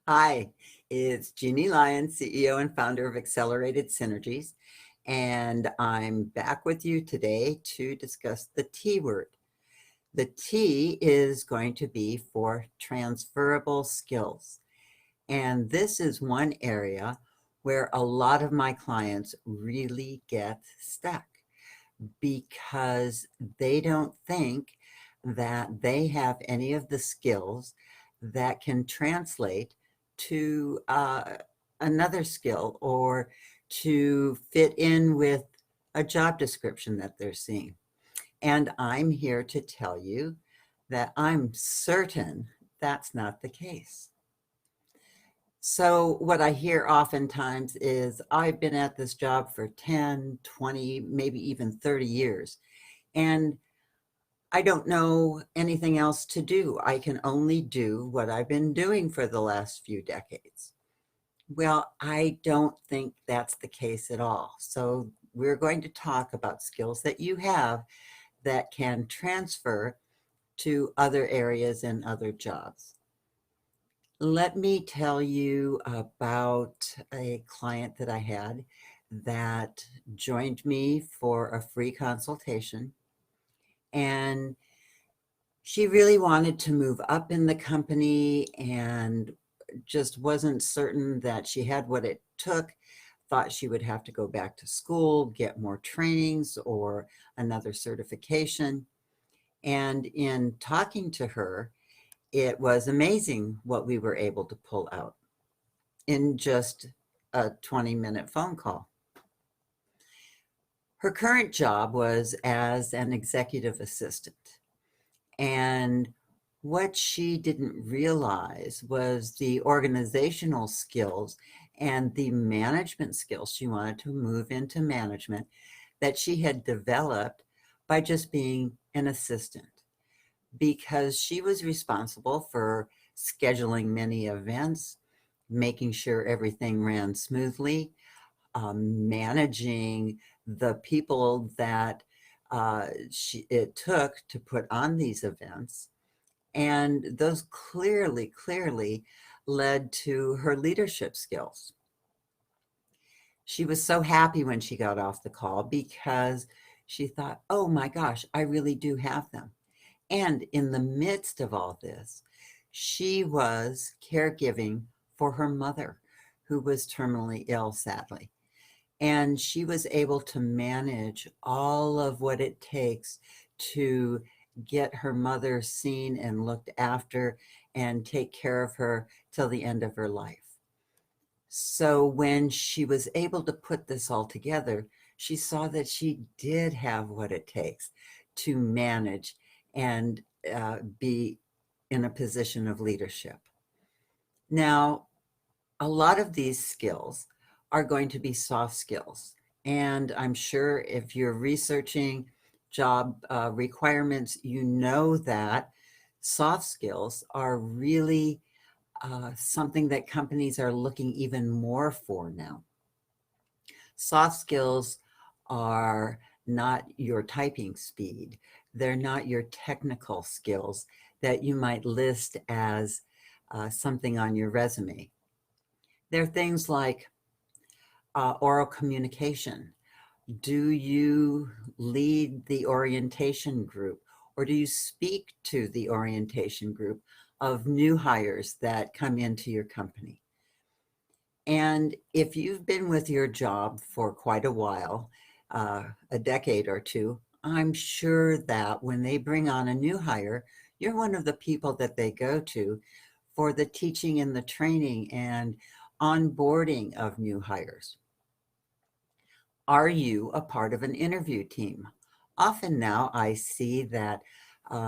Hi, it's Jeannie Lyon, CEO and founder of Accelerated Synergies, and I'm back with you today to discuss the T word. The T is going to be for transferable skills, and this is one area where a lot of my clients really get stuck because they don't think that they have any of the skills that can translate to another skill or to fit in with a job description that they're seeing. And I'm here to tell you that I'm certain that's not the case. So, what I hear oftentimes is I've been at this job for 10, 20, maybe even 30 years, and I don't know anything else to do. I can only do what I've been doing for the last few decades. Well, I don't think that's the case at all. So, we're going to talk about skills that you have that can transfer to other areas and other jobs. Let me tell you about a client that I had that joined me for a free consultation. And she really wanted to move up in the company and just wasn't certain that she had what it took. Thought she would have to go back to school, get more trainings or another certification. And in talking to her, it was amazing what we were able to pull out in just a 20-minute phone call. Her current job was as an executive assistant. And what she didn't realize was the organizational skills and the management skills she wanted to move into management that she had developed by just being an assistant, because she was responsible for scheduling many events, making sure everything ran smoothly, managing the people that it took to put on these events. And those clearly led to her leadership skills. She was so happy when she got off the call because she thought, oh my gosh, I really do have them. And in the midst of all this, she was caregiving for her mother, who was terminally ill, sadly. And she was able to manage all of what it takes to get her mother seen and looked after and take care of her till the end of her life. So when she was able to put this all together, she saw that she did have what it takes to manage and be in a position of leadership. Now, a lot of these skills are going to be soft skills. And I'm sure if you're researching job requirements, you know that soft skills are really something that companies are looking even more for now. Soft skills are not your typing speed. They're not your technical skills that you might list as something on your resume. They're things like oral communication. Do you lead the orientation group, or do you speak to the orientation group of new hires that come into your company? And if you've been with your job for quite a while, a decade or two, I'm sure that when they bring on a new hire, you're one of the people that they go to for the teaching and the training and onboarding of new hires. Are you a part of an interview team? Often now I see that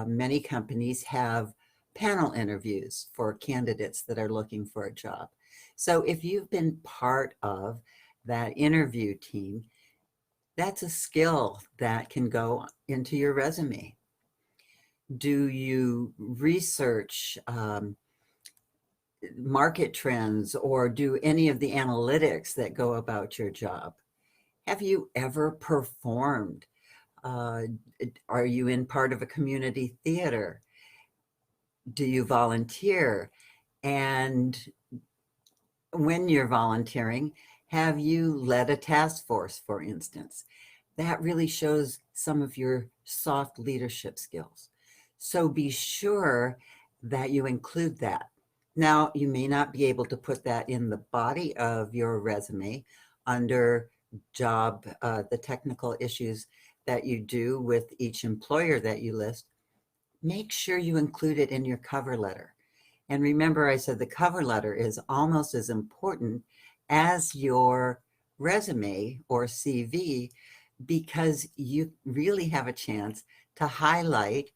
many companies have panel interviews for candidates that are looking for a job. So if you've been part of that interview team, that's a skill that can go into your resume. Do you research market trends or do any of the analytics that go about your job? Have you ever performed? Uh, are you in part of a community theater? Do you volunteer? And when you're volunteering, have you led a task force, for instance? That really shows some of your soft leadership skills. So be sure that you include that. Now, you may not be able to put that in the body of your resume under the technical issues that you do with each employer that you list. Make sure you include it in your cover letter. And remember, I said the cover letter is almost as important as your resume or CV, because you really have a chance to highlight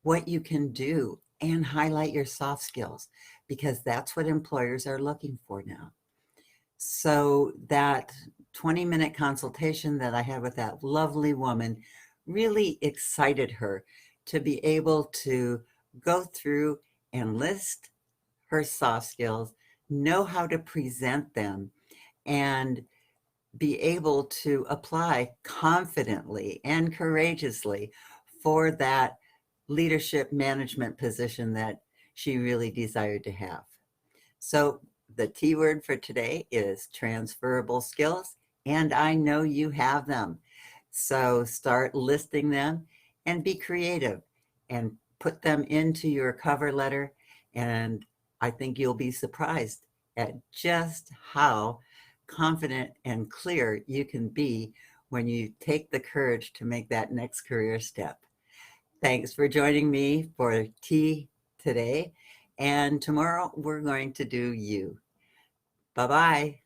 what you can do and highlight your soft skills, because that's what employers are looking for now. So that 20-minute consultation that I had with that lovely woman really excited her to be able to go through and list her soft skills, know how to present them, and be able to apply confidently and courageously for that leadership management position that she really desired to have. So the T word for today is transferable skills, and I know you have them. So start listing them and be creative and put them into your cover letter. And I think you'll be surprised at just how confident and clear you can be when you take the courage to make that next career step. Thanks for joining me for tea today. And tomorrow we're going to do you. Bye bye.